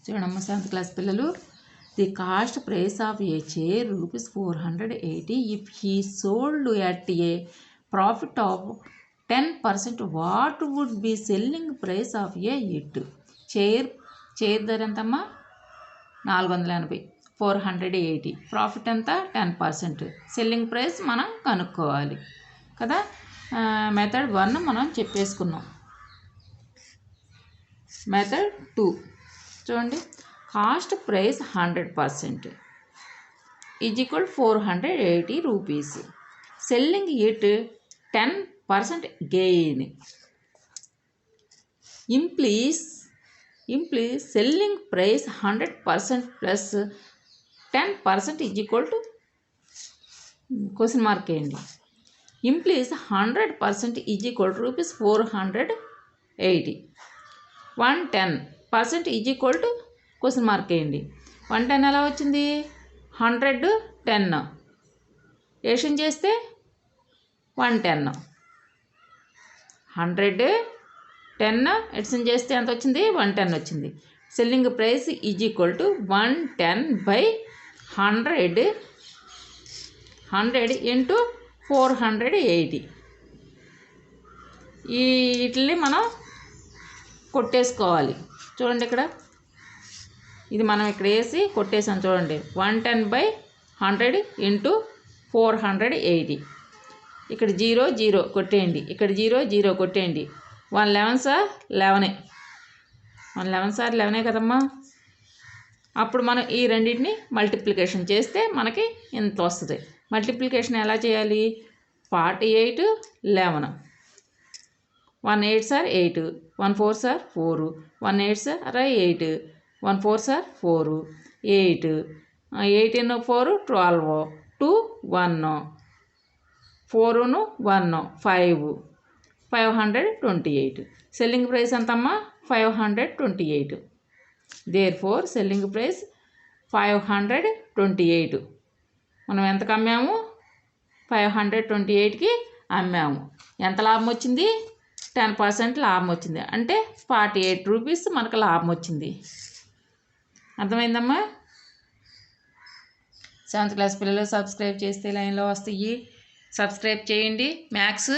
చూడమ్మా 7th class పిల్లలు. The cost price of a chair ₹480 if he sold at a profit of 10%. What would be selling price of a it? Chair ధర ఎంతమ్మా 480, 480, profit ఎంత 10%. Selling price మనం కనుక్కోవాలి కదా. Method 1 మనం చెప్పేసుకున్నాం. Method 2 చూడండి. Cost price 100% is equal 480 rupees. Selling it 10% gain. Implies selling price 100% plus 10% is equal to question mark వేయండి. Implies 100% is equal to rupees 480. 110% is equal to question mark వేయండి. 110 ఎలా వచ్చింది? 110 ఏషన్ చేస్తే 110, 110 ఎడిషన్ చేస్తే ఎంత వచ్చింది? 110 వచ్చింది. Selling price is equal to 110/100 into 480. వీటిని మనం కొట్టేసుకోవాలి. చూడండి ఇక్కడ ఇది మనం ఇక్కడ వేసి కొట్టేసాం. చూడండి 110/100 ఇంటూ 480. ఇక్కడ 0 0 కొట్టేయండి, ఇక్కడ 0 0 కొట్టేయండి. 111 సార్ 11, 111 సార్ 11 కదమ్మా. అప్పుడు మనం ఈ రెండింటిని మల్టిప్లికేషన్ చేస్తే మనకి ఇంత వస్తుంది. మల్టిప్లికేషన్ ఎలా చేయాలి? 48 11, 1 8 sir 8, 1 4 sir 4, 1 8 sir 8, 1 4 sir 4, 8, 8 × 4 12, 2 1, 4 1 5, 528. Selling price ఎంతమ్మా? 528. Therefore selling price 528. మనం ఎంతకు అమ్మాము? 528కి అమ్మాము. ఎంత లాభం వచ్చింది? 10% లాభం వచ్చింది. అంటే 48 రూపీస్ మనకు లాభం వచ్చింది. అర్థమైందమ్మా? 7th class పిల్లలు సబ్స్క్రైబ్ చేస్తే లైన్లో వస్తాయి. సబ్స్క్రైబ్ చేయండి. మ్యాథ్స్